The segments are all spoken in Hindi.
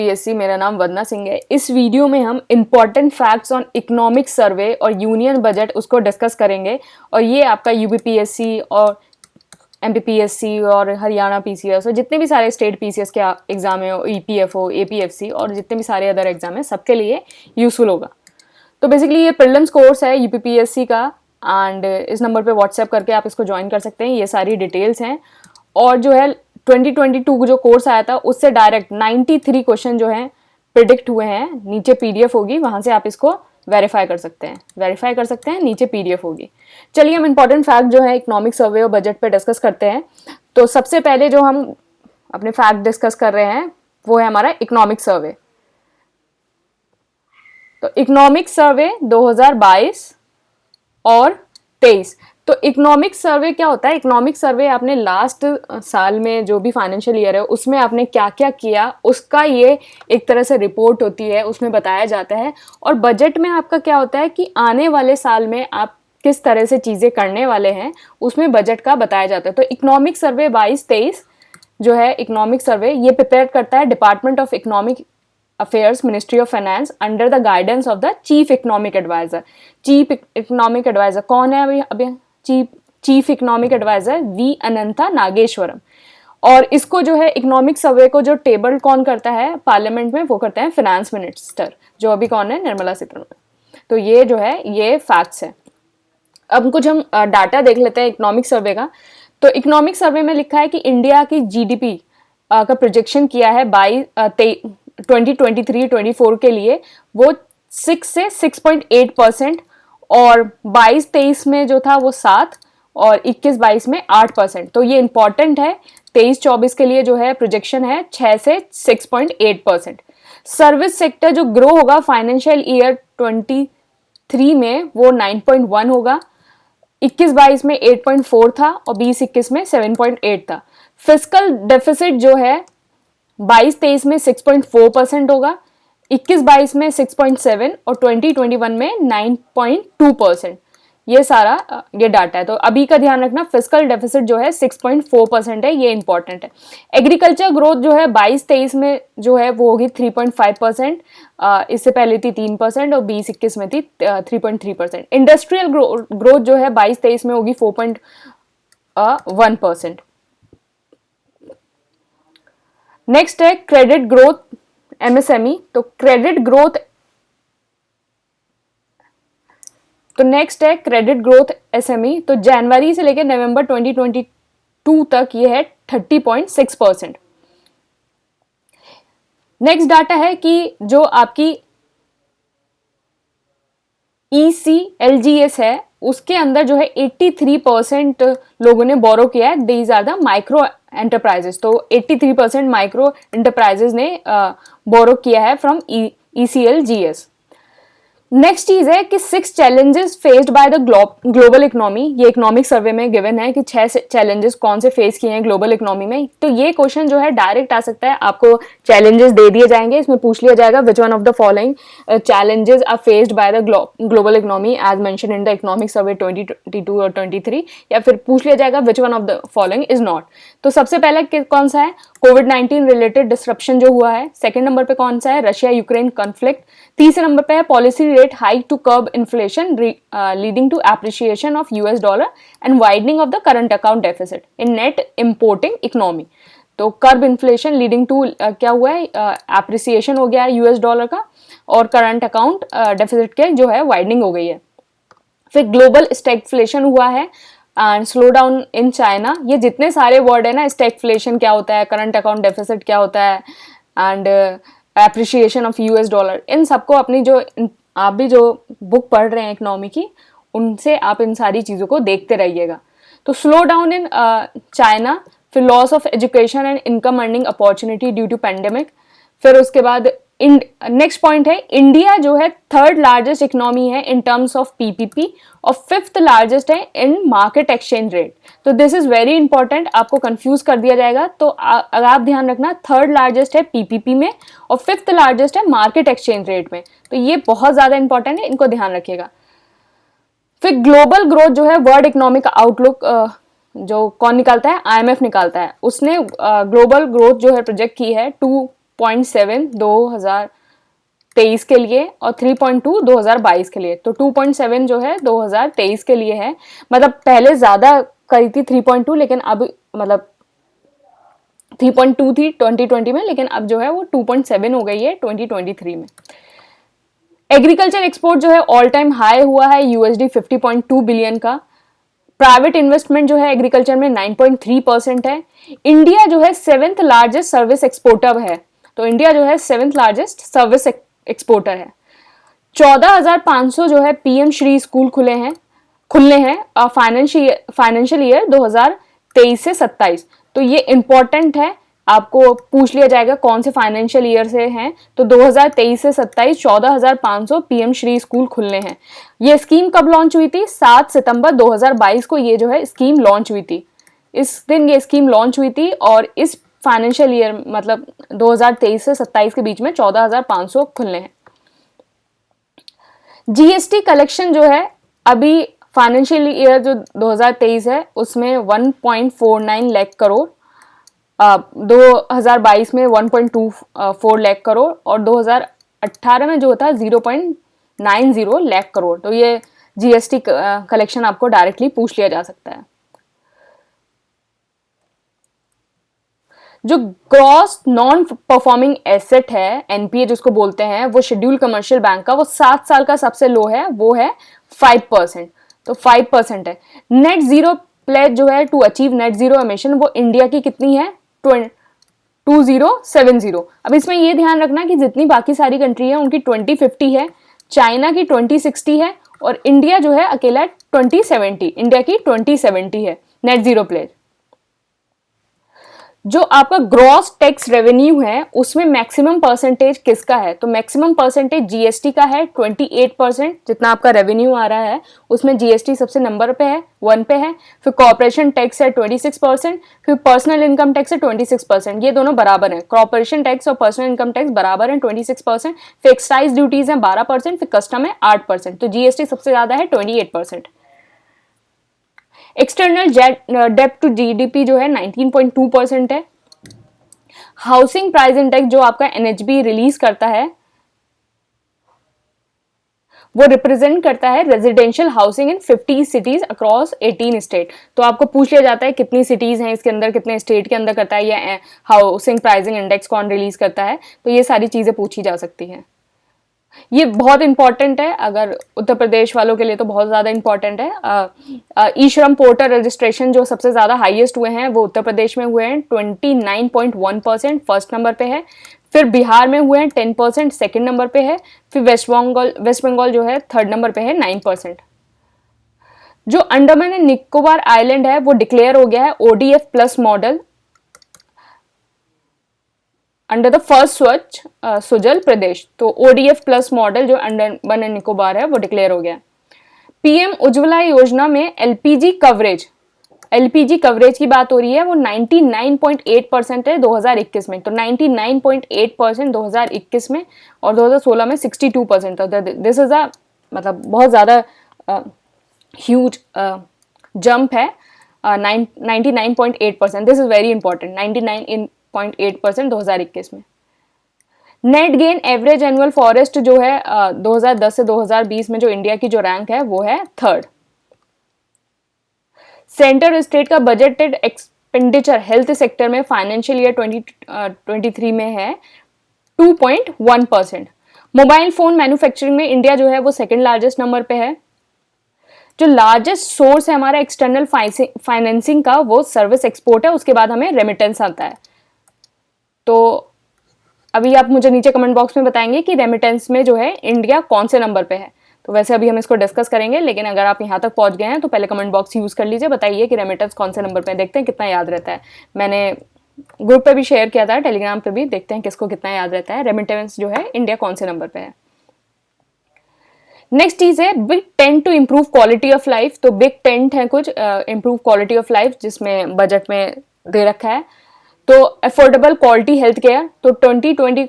पीएससी, मेरा नाम वंदना सिंह है। इस वीडियो में हम important facts on economic survey और यूनियन बजट उसको डिस्कस करेंगे। और ये आपका यूपीपीएससी और एमपीपीएससी और हरियाणा पीसीएस और जितने भी सारे स्टेट पीसीएस के एग्जाम है, ईपीएफओ, एपीएफसी और जितने भी सारे अदर एग्जाम है, सबके लिए यूजफुल होगा। तो बेसिकली ये प्रीलिम्स कोर्स है यूपीपीएससी का, एंड इस नंबर पे व्हाट्सएप करके आप इसको ज्वाइन कर सकते हैं। ये सारी डिटेल्स हैं। और जो है 2022 जो कोर्स आया था उससे डायरेक्ट 93 क्वेश्चन जो हैं प्रिडिक्ट हुए हैं। नीचे पीडीएफ होगी, वहां से आप इसको वेरीफाई कर सकते हैं, नीचे पीडीएफ होगी। चलिए हम इंपॉर्टेंट फैक्ट जो है इकोनॉमिक सर्वे और बजट पे डिस्कस करते हैं। तो सबसे पहले जो हम अपने फैक्ट डिस्कस कर रहे हैं वो है हमारा इकोनॉमिक सर्वे। तो इकोनॉमिक सर्वे 2022 और 23। तो इकोनॉमिक सर्वे क्या होता है? इकोनॉमिक सर्वे आपने लास्ट साल में जो भी फाइनेंशियल ईयर है उसमें आपने क्या क्या किया उसका ये एक तरह से रिपोर्ट होती है, उसमें बताया जाता है। और बजट में आपका क्या होता है कि आने वाले साल में आप किस तरह से चीज़ें करने वाले हैं उसमें बजट का बताया जाता है। तो इकोनॉमिक सर्वे 22-23 जो है इकोनॉमिक सर्वे ये प्रिपेयर करता है department of economic affairs, ministry of finance, under the guidance of the chief economic adviser. Chief economic adviser कौन है? अभी chief economic adviser V Anantha Nageswaran. और इसको जो है इकोनॉमिक सर्वे को जो टेबल कौन करता है पार्लियामेंट में, वो करते हैं फाइनेंस मिनिस्टर, जो अभी कौन है? निर्मला सीतारमण। तो ये जो है ये फैक्ट्स है। अब कुछ हम डाटा देख लेते हैं इकोनॉमिक सर्वे का। तो इकोनॉमिक सर्वे में लिखा है कि इंडिया की जीडीपी का प्रोजेक्शन किया है 2023-24 के लिए, वो 6 से 6.8%, और 22-23 में जो था वो 7, और 21-22 में 8%। तो ये इंपॉर्टेंट है। 23-24 के लिए जो है प्रोजेक्शन है 6 से 6.8%। सर्विस सेक्टर जो ग्रो होगा फाइनेंशियल ईयर 23 में वो 9.1 होगा, 21-22 में 8.4 था और 20-21 में 7.8 था। फिस्कल डेफिसिट जो है 22-23 में 6.4% होगा, 21-22 में 6.7 और 2021 में 9.2%। ये सारा ये डाटा है। तो अभी का ध्यान रखना, फिस्कल डेफिसिट जो है 6.4% है, ये इंपॉर्टेंट है। एग्रीकल्चर ग्रोथ जो है 22-23 में जो है वो होगी 3.5%, इससे पहले थी 3% और 20-21 में थी 3.3%। इंडस्ट्रियल ग्रोथ जो है 22-23 में होगी 4.1%। नेक्स्ट है क्रेडिट ग्रोथ एमएसएमई। तो क्रेडिट ग्रोथ नेक्स्ट है क्रेडिट ग्रोथ एसएमई। तो जनवरी से लेकर नवंबर 2022 तक ये है 30.6%। नेक्स्ट डाटा है कि जो आपकी ECLGS है उसके अंदर जो है 83% लोगों ने बोरो किया है। These are the micro enterprises. तो 83% माइक्रो एंटरप्राइजेस ने बोरो किया है फ्रॉम ECLGS। नेक्स्ट चीज है कि 6 challenges faced by the global economy. ये इकोनॉमिक सर्वे में गिवन है कि 6 चैलेंजेस कौन से फेस किए हैं ग्लोबल इकोनॉमी में। तो ये क्वेश्चन जो है डायरेक्ट आ सकता है, आपको चैलेंजेस दे दिए जाएंगे, इसमें पूछ लिया जाएगा which one of the following challenges are faced by the global economy as mention in the economic survey 2022 और 23, या फिर पूछ लिया जाएगा which one of the following is not. तो सबसे पहले कौन सा है? कोविड-19 रिलेटेड डिस्रप्शन जो हुआ है। सेकंड नंबर पे कौन सा है? Russia Ukraine conflict. तीसरे नंबर पे है policy rate hike to curb inflation leading to appreciation of US dollar and widening of the current account deficit in net importing economy. तो कर्ब इन्फ्लेशन लीडिंग टू क्या हुआ है? एप्रिसिएशन हो गया है यूएस डॉलर का, और करंट अकाउंट डेफिसिट के जो है वाइडनिंग हो गई है। फिर ग्लोबल स्टैगफ्लेशन हुआ है and slow down in China. ये जितने सारे वर्ड है ना, स्टैगफ्लेशन क्या होता है, करंट अकाउंट डेफिसिट क्या होता है, and appreciation of US dollar, इन सबको अपनी जो आप भी जो बुक पढ़ रहे हैं इकोनॉमी की, उनसे आप इन सारी चीज़ों को देखते रहिएगा। तो स्लो डाउन इन चाइना, फिर loss of education and income earning opportunity due to pandemic. फिर उसके बाद नेक्स्ट पॉइंट है इंडिया जो है 3rd लार्जेस्ट इकोनॉमी है इन टर्म्स ऑफ पीपीपी और 5th लार्जेस्ट है इन मार्केट एक्सचेंज रेट। तो दिस इज वेरी इंपॉर्टेंट, आपको कंफ्यूज कर दिया जाएगा। तो अगर आप ध्यान रखना, 3rd लार्जेस्ट है पीपीपी में और 5th लार्जेस्ट है मार्केट एक्सचेंज रेट में। तो ये बहुत ज्यादा इंपॉर्टेंट है, इनको ध्यान रखिएगा। फिर ग्लोबल ग्रोथ जो है वर्ल्ड इकोनॉमिक आउटलुक जो कौन निकालता है? IMF निकालता है। उसने ग्लोबल ग्रोथ जो है प्रोजेक्ट की है 2.7 2023 के लिए और 3.2 2022 के लिए। तो 2.7 जो है 2023 के लिए है, मतलब पहले ज़्यादा करी थी 3.2, लेकिन अब मतलब 3.2 थी 2020 में, लेकिन अब जो है वो 2.7 हो गई है 2023 में। एग्रीकल्चर एक्सपोर्ट जो है ऑल टाइम हाई हुआ है USD 50.2 बिलियन का। प्राइवेट इन्वेस्टमेंट जो है एग्रीकल्चर में 9.3% है। इंडिया जो है 7th लार्जेस्ट सर्विस एक्सपोर्टर है, तो इंडिया जो है 7th लार्जेस्ट सर्विस एक्सपोर्टर है। 14,500 जो है PM श्री स्कूल खुलने हैं फाइनेंशियल ईयर 2023 से 27। तो ये इंपॉर्टेंट है, आपको पूछ लिया जाएगा कौन से फाइनेंशियल ईयर से हैं, तो 2023 से 27 14,500 PM श्री स्कूल खुलने हैं। ये स्कीम कब लॉन्च हुई थी? 7 सितंबर 2022 को ये जो है स्कीम लॉन्च हुई थी। इस दिन ये स्कीम लॉन्च हुई थी और इस फाइनेंशियल ईयर मतलब 2023 से 27 के बीच में 14,500 खुलने हैं। GST कलेक्शन जो है अभी फाइनेंशियल ईयर जो 2023 है उसमें 1.49 लाख करोड़, 2022 में 1.24 लाख करोड़ और 2018 में जो था 0.90 लाख करोड़। तो ये GST कलेक्शन आपको डायरेक्टली पूछ लिया जा सकता है। जो ग्रॉस नॉन परफॉर्मिंग एसेट है NPA जिसको बोलते हैं, वो शेड्यूल कमर्शियल बैंक का वो 7 साल का सबसे लो है, वो है 5%। तो 5% है। नेट जीरो प्लेज जो है to achieve net zero emission, वो इंडिया की कितनी है? 2070। अब इसमें ये ध्यान रखना कि जितनी बाकी सारी कंट्री है उनकी 2050 है, चाइना की 2060 है और इंडिया जो है अकेला 2070, इंडिया की 2070 है नेट जीरो प्लेज। जो आपका ग्रॉस टैक्स रेवेन्यू है उसमें मैक्सिमम परसेंटेज किसका है? तो मैक्सिमम परसेंटेज GST का है 28%। जितना आपका रेवेन्यू आ रहा है उसमें GST सबसे नंबर पे है, 1 पे है। फिर कॉर्पोरेशन टैक्स है 26%, फिर पर्सनल इनकम टैक्स है 26%। ये दोनों बराबर हैं, कॉर्पोरेशन टैक्स और पर्सनल इनकम टैक्स बराबर हैं 26%। फिर एक्साइज ड्यूटीज हैं 12%, फिर कस्टम है 8%। तो GST सबसे ज्यादा है 28%। एक्सटर्नल डेप्ट टू GDP जो है 19.2% है। हाउसिंग प्राइस इंडेक्स जो आपका NHB रिलीज करता है वो रिप्रेजेंट करता है रेजिडेंशियल हाउसिंग इन 50 सिटीज अक्रॉस 18 स्टेट। तो आपको पूछ लिया जाता है कितनी सिटीज हैं इसके अंदर, कितने स्टेट के अंदर करता है, या हाउसिंग प्राइसिंग इंडेक्स कौन रिलीज करता है, तो ये सारी चीजें पूछी जा सकती हैं। ये बहुत इंपॉर्टेंट है, अगर उत्तर प्रदेश वालों के लिए तो बहुत ज़्यादा इंपॉर्टेंट है। ई श्रम पोर्टल रजिस्ट्रेशन जो सबसे ज़्यादा हाईएस्ट हुए हैं वो उत्तर प्रदेश में हुए हैं 29.1%, फर्स्ट नंबर पे है। फिर बिहार में हुए हैं 10%, सेकंड नंबर पे है। फिर वेस्ट बंगाल जो है थर्ड नंबर पे है 9%। जो अंडमान एंड निकोबार आइलैंड है वो डिक्लेयर हो गया है ODF plus model under the first स्वच्छ सुजल प्रदेश। तो ODF प्लस मॉडल जो अंडमान एंड निकोबार है वो डिक्लेयर हो गया। PM उज्ज्वला योजना में LPG कवरेज की बात हो रही है, वो 99.8% है 2021 में। तो 99.8% 2021 में और 2016 में 62% था। दिस इज अ मतलब बहुत ज़्यादा ह्यूज जंप है। 99.8%, दिस इज वेरी इंपॉर्टेंट। 99.8% 2021 में। Net gain average annual forest जो है 2010 से 2020 में जो इंडिया की जो रैंक है वो है थर्ड। सेंटर स्टेट का बजटेड एक्सपेंडिचर हेल्थ सेक्टर में फाइनेंशियल ईयर 2023 में है 2.1%। मोबाइल फोन मैन्युफैक्चरिंग में इंडिया जो है वो सेकंड लार्जेस्ट नंबर पे है। जो लार्जेस्ट सोर्स है हमारा एक्सटर्नल फाइनेंसिंग का वो सर्विस एक्सपोर्ट है, उसके बाद हमें रेमिटेंस आता है। तो अभी आप मुझे नीचे कमेंट बॉक्स में बताएंगे कि रेमिटेंस में जो है इंडिया कौन से नंबर पे है। तो वैसे अभी हम इसको डिस्कस करेंगे, लेकिन अगर आप यहाँ तक पहुँच गए हैं तो पहले कमेंट बॉक्स यूज़ कर लीजिए, बताइए कि रेमिटेंस कौन से नंबर पे है। देखते हैं कितना याद रहता है। मैंने ग्रुप पे भी शेयर किया था, टेलीग्राम पे भी, देखते हैं किसको कितना याद रहता है। रेमिटेंस जो है इंडिया कौन से नंबर पे है। नेक्स्ट चीज है big tent to improve quality of life. तो बिग टेंट है कुछ इम्प्रूव क्वालिटी ऑफ लाइफ जिसमें बजट में दे रखा है। तो अफोर्डेबल क्वालिटी हेल्थ केयर, तो 20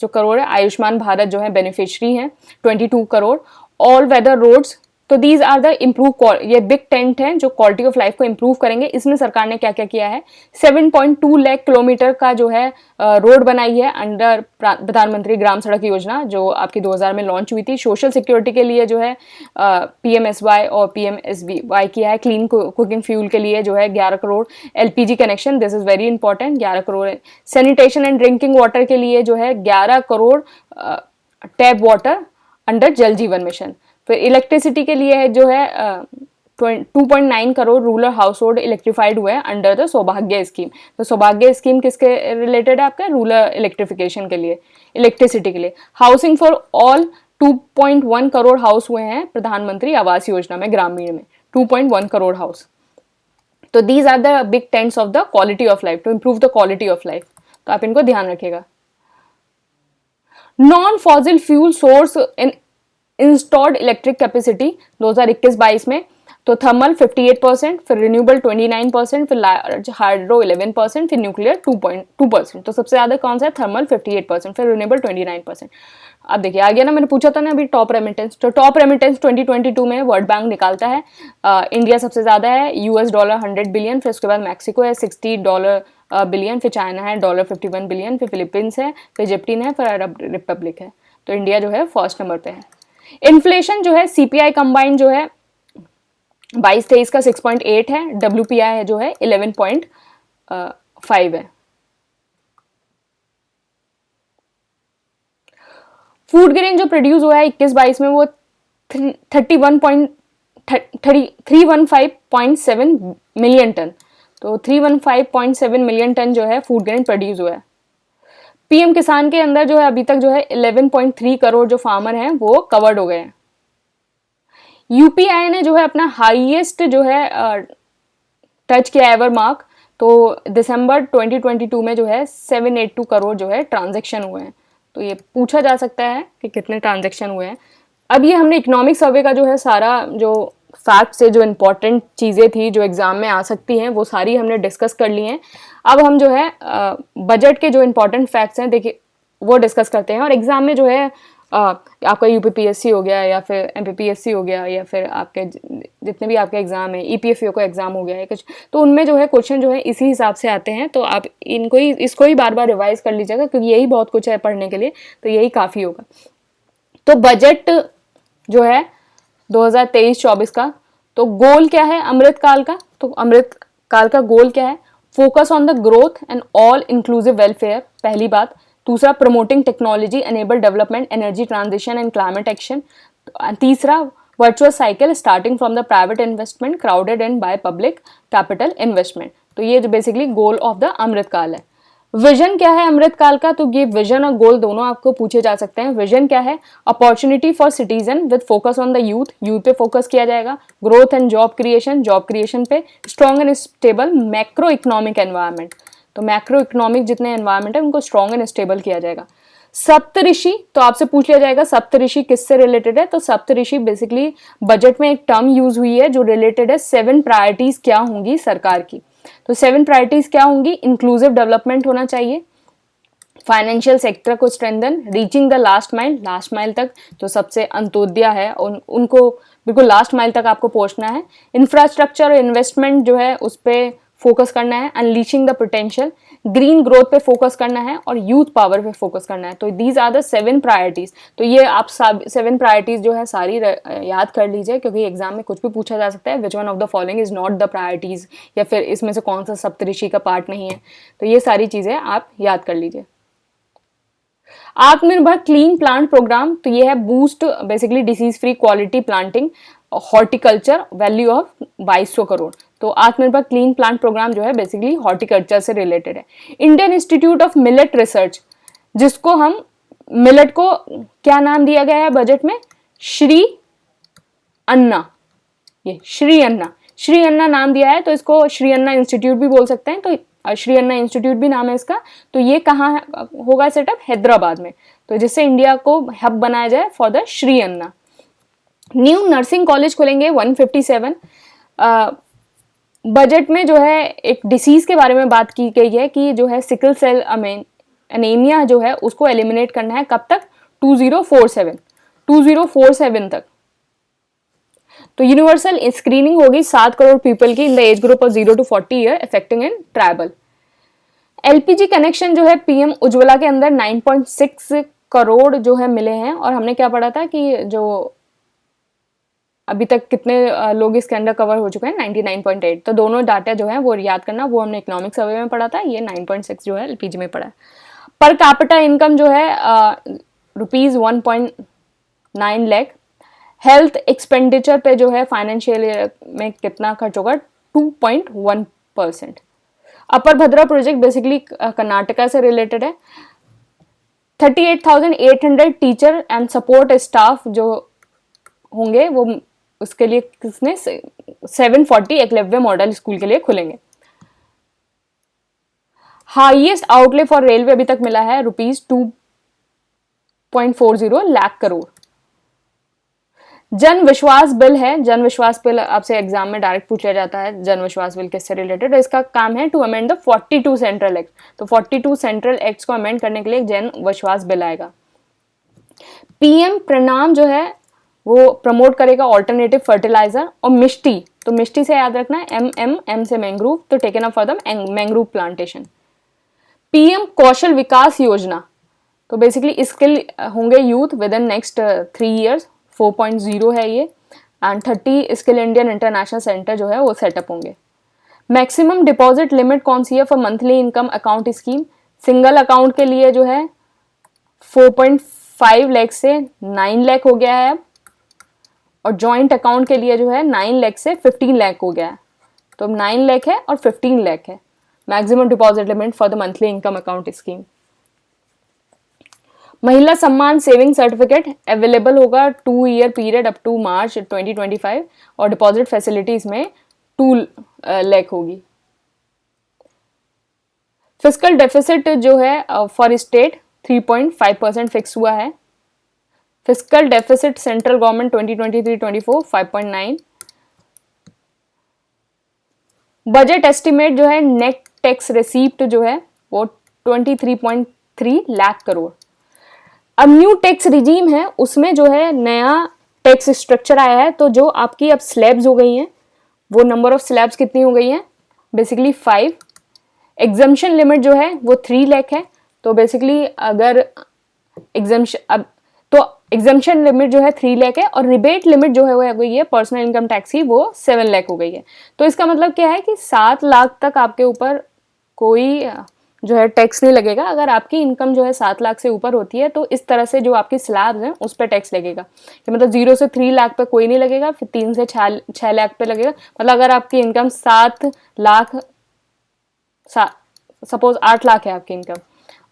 जो करोड़ है आयुष्मान भारत जो है बेनिफिशियरी हैं 22 करोड़। ऑल वेदर रोड्स तो दीज आर द इम्प्रूव, ये बिग टेंट हैं जो क्वालिटी ऑफ लाइफ को इम्प्रूव करेंगे। इसमें सरकार ने क्या क्या किया है, 7.2 लाख किलोमीटर का जो है रोड बनाई है अंडर प्रधानमंत्री ग्राम सड़क योजना, जो आपकी 2000 में लॉन्च हुई थी। सोशल सिक्योरिटी के लिए जो है PMSY और PMSBY किया है। क्लीन कुकिंग फ्यूल के लिए जो है 11 crore, LPG connection, this is very important, 11 crore. Sanitation and drinking water के लिए जो है 11 करोड़ टैप वाटर अंडर जल जीवन मिशन। फिर इलेक्ट्रिसिटी के लिए है जो है 2.9 crore rural house hold electrified हुए हैं अंडर द सौभाग्य स्कीम। तो सौभाग्य स्कीम किसके रिलेटेड है, आपका रूरल इलेक्ट्रिफिकेशन के लिए, इलेक्ट्रिसिटी के लिए। Housing for all 2.1 crore house हुए हैं प्रधानमंत्री आवास योजना में, ग्रामीण में 2.1 करोड़ हाउस। तो these are the big tents of the quality of life, to improve the quality of life. तो आप इनको ध्यान रखिएगा। Non fossil fuel source in installed electric capacity 2021-22 में, तो थर्मल 58%, फिर रिन्यूएबल 29%, फिर लार्ज हाइड्रो 11%, फिर न्यूक्लियर 2.2%। तो सबसे ज्यादा कौन सा है, थर्मल 58%, फिर रिन्यूएबल 29%। अब देखिए आ गया ना, मैंने पूछा था ना अभी टॉप रेमिटेंस। तो टॉप रेमिटेंस 2022 में वर्ल्ड बैंक निकालता है, इंडिया सबसे ज्यादा है $100 100 बिलियन, फिर उसके बाद मैक्सिको है $60 बिलियन, फिर चाइना है $51 बिलियन, फिर फिलीपींस है, फिर इजिप्टिन है, फिर अरब रिपब्लिक है। तो इंडिया जो है फर्स्ट नंबर पे है। इन्फ्लेशन जो है CPI कंबाइंड जो है 22-23 का 6.8 है, WPI है जो है 11.5 है। फूड ग्रेन जो प्रोड्यूस हुआ है 21-22 में वो 315.7 मिलियन टन। तो 315.7 मिलियन टन जो है फूड ग्रेन प्रोड्यूस हुआ है। PM किसान के अंदर जो है अभी तक जो है 11.3 करोड़ जो फार्मर हैं वो कवर्ड हो गए हैं। UPI ने जो है अपना हाईएस्ट जो है टच किया एवर मार्क, तो दिसंबर 2022 में जो है 782 करोड़ जो है ट्रांजैक्शन हुए हैं। तो ये पूछा जा सकता है कि कितने ट्रांजैक्शन हुए हैं। अब ये हमने इकोनॉमिक सर्वे का जो है सारा जो फैक्ट से जो इम्पोर्टेंट चीज़ें थी जो एग्जाम में आ सकती हैं वो सारी हमने डिस्कस कर ली हैं। अब हम जो है बजट के जो इम्पोर्टेंट फैक्ट्स हैं देखिए वो डिस्कस करते हैं। और एग्जाम में जो है आपका UPPSC हो गया या फिर MPPSC हो गया या फिर आपके जितने भी आपके एग्जाम है, EPFO का एग्जाम हो गया है कुछ, तो उनमें जो है क्वेश्चन जो है इसी हिसाब से आते हैं। तो आप इसको ही बार बार रिवाइज कर लीजिएगा क्योंकि यही बहुत कुछ है पढ़ने के लिए, तो यही काफ़ी होगा। तो बजट जो है 2023-24 का, तो गोल क्या है अमृतकाल का, तो अमृतकाल का गोल क्या है, focus on the growth and all inclusive welfare, पहली बात। दूसरा, promoting technology enable development, energy transition and climate action. तीसरा, virtuous cycle starting from the private investment crowded and by public capital investment. तो ये जो basically goal of the Amritkaal है। विजन क्या है अमृतकाल का, तो ये विजन और गोल दोनों आपको पूछे जा सकते हैं। विजन क्या है, opportunity for citizen with focus on the youth पे फोकस किया जाएगा। ग्रोथ एंड जॉब क्रिएशन पे। Strong and stable macro economic environment, तो मैक्रो इकोनॉमिक जितने एनवायरनमेंट है उनको स्ट्रॉन्ग एंड स्टेबल किया जाएगा। सप्तऋषि, तो आपसे पूछ लिया जाएगा सप्तऋषि किससे रिलेटेड है, तो सप्तऋषि बेसिकली बजट में एक टर्म यूज हुई है जो रिलेटेड है 7 प्रायोरिटीज क्या होंगी सरकार की। तो 7 प्रायोरिटीज क्या होंगी, इंक्लूसिव डेवलपमेंट होना चाहिए, फाइनेंशियल सेक्टर को strengthen, reaching the last mile तक, जो सबसे अंत्योदय है उनको बिल्कुल लास्ट माइल तक आपको पहुंचना है। इंफ्रास्ट्रक्चर और इन्वेस्टमेंट जो है उस पर फोकस करना है, unleashing the potential, green growth पे फोकस करना है और यूथ पावर पे फोकस करना है। तो दीज आर द 7 प्रायोरिटीज। तो ये आप 7 प्रायोरिटीज जो है सारी याद कर लीजिए क्योंकि एग्जाम में कुछ भी पूछा जा सकता है। विच one of the following is not the priorities, या फिर इसमें से कौन सा सप्तऋषि का पार्ट नहीं है। तो ये सारी चीजें आप याद कर लीजिए। आत्मनिर्भर क्लीन प्लांट प्रोग्राम, तो ये है boost basically disease free quality planting horticulture, value of 2200 crore. तो आत्मनिर्भर क्लीन प्लांट प्रोग्राम जो है बेसिकली हॉर्टिकल्चर से रिलेटेड है। Indian institute of millet research, जिसको हम मिलेट को क्या नाम दिया गया है बजट में, श्री अन्ना, ये श्री अन्ना नाम दिया है। तो इसको श्री अन्ना इंस्टीट्यूट भी बोल सकते हैं, तो श्री अन्ना इंस्टीट्यूट भी नाम है इसका। तो ये कहाँ होगा सेटअप, हैदराबाद में, तो जिससे इंडिया को हब बनाया जाए for the Shri Anna. New nursing college खुलेंगे 157। बजट में जो है एक डिसीज के बारे में बात की गई है कि जो है सिकल सेल एनीमिया जो है उसको एलिमिनेट करना है, कब तक, 2047 तक। तो यूनिवर्सल स्क्रीनिंग होगी 7 करोड़ पीपल की in the age group of 0 to 40 year affecting in tribal. LPG connection जो है पीएम उज्ज्वला के अंदर 9.6 करोड़ जो है मिले हैं, और हमने क्या पढ़ा था कि जो अभी तक कितने लोग इसके अंदर कवर हो चुके हैं 99.8। तो दोनों डाटा जो है वो याद करना, वो हमने इकोनॉमिक सर्वे में पढ़ा था, ये 9.6 जो है एलपीजी में पढ़ा है। पर कैपिटा इनकम जो है ₹1.9 लाख। हेल्थ एक्सपेंडिचर पे जो है फाइनेंशियल ईयर में कितना खर्च होगा 2.1%। अपर भद्रा प्रोजेक्ट बेसिकली कर्नाटका से रिलेटेड है। 38,800 टीचर एंड सपोर्ट स्टाफ जो होंगे वो उसके लिए किसने 740 एकलव्य मॉडल स्कूल के लिए खुलेंगे। हाईएस्ट आउटले फॉर रेलवे अभी तक मिला है ₹2.40 लाख करोड़। जन विश्वास बिल है, जन विश्वास बिल आपसे एग्जाम में डायरेक्ट पूछा जाता है जन विश्वास बिल किससे रिलेटेड है। इसका काम है to amend the 42 central act. तो 42 सेंट्रल एक्ट्स को अमेंड करने के लिए जन विश्वास बिल आएगा। पीएम प्रणाम जो है वो प्रमोट करेगा ऑल्टरनेटिव फर्टिलाइजर। और मिष्टी, तो मिष्टी से याद रखना है एम से मैंग्रोव, तो taken up for the mangrove plantation. PM Kaushal Vikas Yojana, तो बेसिकली स्किल होंगे youth within next 3 years, 4.0 है ये। And 30 skill Indian international centre जो है वो सेटअप होंगे। मैक्सिमम डिपॉजिट लिमिट कौन सी है for monthly income account scheme? Single account के लिए जो है 4.5 लाख से 9 लाख हो गया है अब, और जॉइंट अकाउंट के लिए जो है 9 लाख से 15 लाख हो गया है। तो 9 लाख है और 15 लाख है maximum deposit limit for the monthly income account scheme. महिला सम्मान सेविंग सर्टिफिकेट अवेलेबल होगा 2 ईयर पीरियड अप टू मार्च 2025, और डिपॉजिट फैसिलिटीज में 2 लाख होगी। फिस्कल डेफिसिट जो है फॉर स्टेट 3.5% फिक्स हुआ है। Fiscal deficit central government 2023-24 5.9। Budget estimate जो है नेट टैक्स रिसीप्ट जो है वो 23.3 लाख करोड़। अब न्यू टैक्स रिजीम है, उसमें जो है नया टैक्स स्ट्रक्चर आया है। तो जो आपकी अब स्लैब्स हो गई हैं, वो नंबर ऑफ स्लैब्स कितनी हो गई हैं? बेसिकली 5। एग्जम्पशन लिमिट जो है वो 3 लाख है। तो बेसिकली अगर एग्जम्पशन लिमिट जो है 3 लाख है, और रिबेट लिमिट जो है वो गई है पर्सनल इनकम टैक्स की, वो 7 लाख हो गई है। तो इसका मतलब क्या है कि 7 लाख तक आपके ऊपर कोई जो है टैक्स नहीं लगेगा। अगर आपकी इनकम जो है 7 लाख से ऊपर होती है तो इस तरह से जो आपकी स्लैब्स हैं उस पर टैक्स लगेगा, कि मतलब 0 से 3 लाख पे कोई नहीं लगेगा, फिर 3 से 6 लाख पे लगेगा। मतलब अगर आपकी इनकम 7 लाख, सपोज 8 लाख है आपकी इनकम,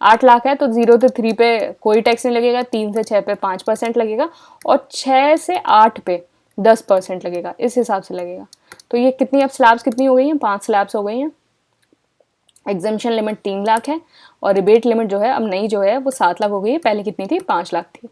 8 लाख है तो 0 से 3 पे कोई टैक्स नहीं लगेगा, 3 से 6 पे 5% लगेगा, और 6 से 8 पे 10% लगेगा, इस हिसाब से लगेगा। तो ये कितनी अब स्लैब्स कितनी हो गई हैं? 5 स्लैब्स हो गई हैं। एग्जम्पशन लिमिट 3 लाख है, और रिबेट लिमिट जो है अब नई जो है वो 7 लाख हो गई है। पहले कितनी थी? 5 लाख थी।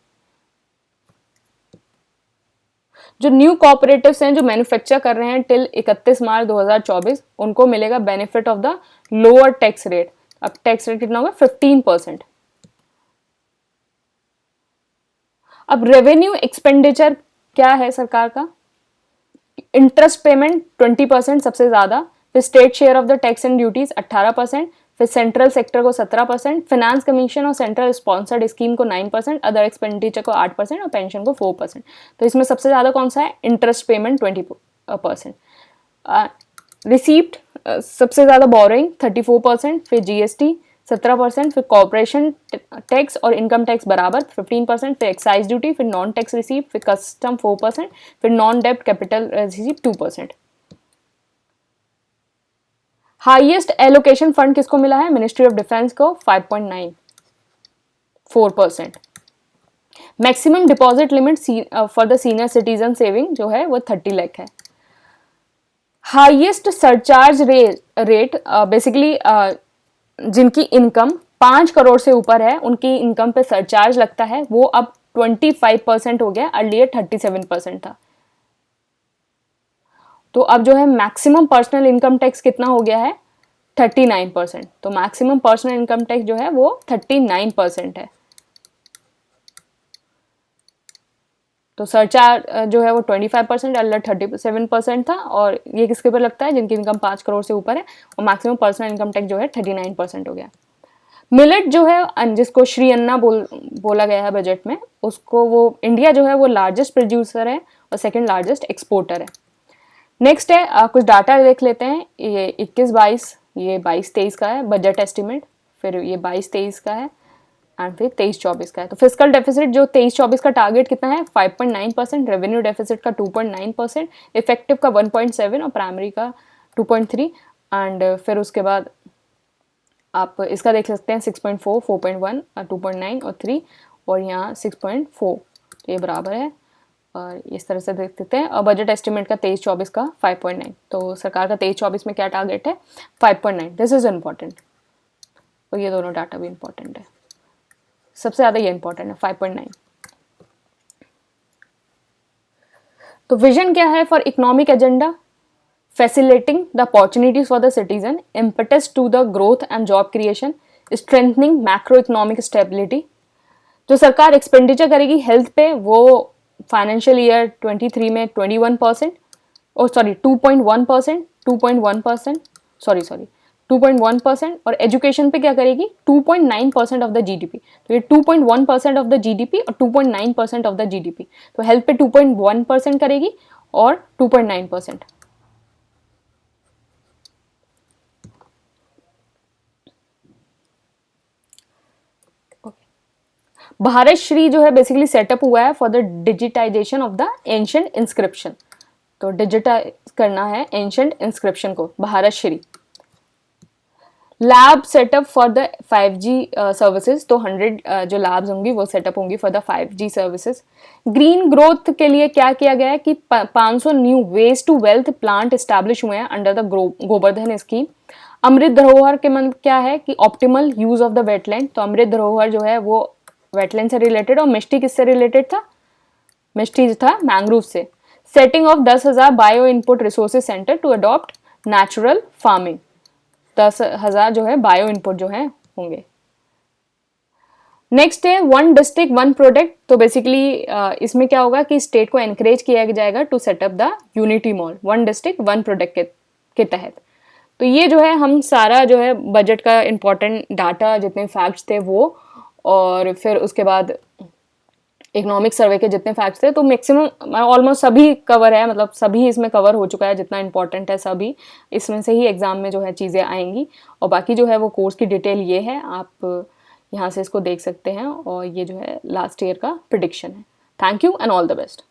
जो न्यू कोऑपरेटिव्स हैं जो मैन्युफैक्चर कर रहे हैं टिल 31 मार्च 2024, उनको मिलेगा benefit of the lower tax rate. अब टैक्स रेट कितना होगा? 15%। अब रेवेन्यू एक्सपेंडिचर क्या है सरकार का? इंटरेस्ट पेमेंट 20% सबसे ज्यादा, फिर state share of the tax and duties 18%, फिर सेंट्रल सेक्टर को 17%, फाइनेंस कमीशन और सेंट्रल स्पॉन्सर्ड स्कीम को 9%, अदर एक्सपेंडिचर को 8% और पेंशन को 4%। तो इसमें सबसे ज्यादा कौन सा है? Interest payment 20%। रिसीप्ट सबसे ज्यादा बोरोइंग 34%, फिर जीएसटी 17%, फिर कॉर्पोरेशन टैक्स और इनकम टैक्स बराबर 15%, फिर एक्साइज ड्यूटी, फिर नॉन टैक्स रिसीप्ट, फिर कस्टम 4%, फिर नॉन डेब्ट capital receipt 2%। Highest allocation fund किसको मिला है? मिनिस्ट्री ऑफ डिफेंस को 5.94%। Maximum deposit limit for the senior citizen saving जो है वो 30 लाख है। हाईएस्ट सरचार्ज रेट बेसिकली जिनकी इनकम 5 करोड़ से ऊपर है उनकी इनकम पे सरचार्ज लगता है, वो अब 25% हो गया, अर्लियर 37% था। तो अब जो है मैक्सिमम पर्सनल इनकम टैक्स कितना हो गया है? 39%। तो मैक्सिमम पर्सनल इनकम टैक्स जो है वो 39% है। तो सरचार्ज जो है वो 25%, अलर्ट 37% था, और ये किसके ऊपर लगता है, जिनकी इनकम 5 करोड़ से ऊपर है, और मैक्सिमम पर्सनल इनकम टैक्स जो है 39% हो गया। मिलेट जो है, जिसको श्री अन्ना बोला गया है बजट में, उसको वो इंडिया जो है वो लार्जेस्ट प्रोड्यूसर है और सेकंड लार्जेस्ट एक्सपोर्टर है। नेक्स्ट है कुछ डाटा देख लेते हैं। ये 21-22, ये 22-23 का है बजट एस्टिमेट, फिर ये 22-23 का है, एंड फिर 23-24 का है। तो फिजिकल डेफिसिट जो 23-24 का टारगेट कितना है, 5.9%, रेवेन्यू डेफिसिट का 2.9%, इफेक्टिव का 1.7 और प्राइमरी का 2.3, एंड फिर उसके बाद आप इसका देख सकते हैं 6.4, 4.1, 2.9 और 3, और यहाँ 6.4, तो ये बराबर है, और इस तरह से देख सकते हैं। और बजट एस्टिमेट का 23-24 का 5.9, तो सरकार का 23-24 में क्या टारगेट है, 5.9। दिस इज इम्पॉर्टेंट, और ये दोनों डाटा भी इम्पॉर्टेंट है, सबसे ज़्यादा ये इम्पॉर्टेंट है 5.9। तो विजन क्या है for economic agenda, facilitating the opportunities for the citizen, impetus to the growth and job creation, strengthening macroeconomic stability। जो सरकार एक्सपेंडिचर करेगी हेल्थ पे वो फाइनेंशियल ईयर 23 में 21%, और सॉरी 2.1%, 2.1%, सॉरी 2.1%, और एजुकेशन पे क्या करेगी 2.9% ऑफ द जीडीपी। तो ये 2.1% ऑफ द जीडीपी और 2.9% ऑफ द जीडीपी, तो हेल्थ पे 2.1% करेगी और 2.9%। भारत श्री जो है बेसिकली सेटअप हुआ है for the digitisation of the ancient inscription, तो डिजिटाइज करना है एंशिएंट इंस्क्रिप्शन को, Bharat Shri. Lab setup for the 5G services, तो 100 जो लैब्स होंगी वो सेटअप होंगी for the 5G services. Green growth के लिए क्या किया गया है कि 500 new waste to wealth plant establish हुए हैं under the Gobardhan scheme. Amrit Dharohar के मतलब क्या है कि optimal use of the wetland, तो अमृत धरोहर जो है वो वेटलैंड से रिलेटेड, और मिष्टी किससे रिलेटेड था, मिष्टी था मैंग्रोव से। Setting of 10,000 bio input resources centre to adopt natural farming, 10,000 जो है बायो इनपुट जो है होंगे। नेक्स्ट है 1 डिस्ट्रिक्ट 1 प्रोडक्ट, तो बेसिकली इसमें क्या होगा कि स्टेट को एनकरेज किया जाएगा to setup the unity mall 1 district 1 product के तहत। तो ये जो है हम सारा जो है बजट का इंपॉर्टेंट डाटा जितने फैक्ट्स थे वो, और फिर उसके बाद इकोनॉमिक सर्वे के जितने फैक्ट्स थे, तो मैक्सिमम ऑलमोस्ट सभी कवर है, मतलब सभी इसमें कवर हो चुका है, जितना इंपॉर्टेंट है सभी इसमें से ही एग्जाम में जो है चीज़ें आएंगी। और बाकी जो है वो कोर्स की डिटेल ये है, आप यहाँ से इसको देख सकते हैं, और ये जो है लास्ट ईयर का प्रिडिक्शन है। Thank you and all the best.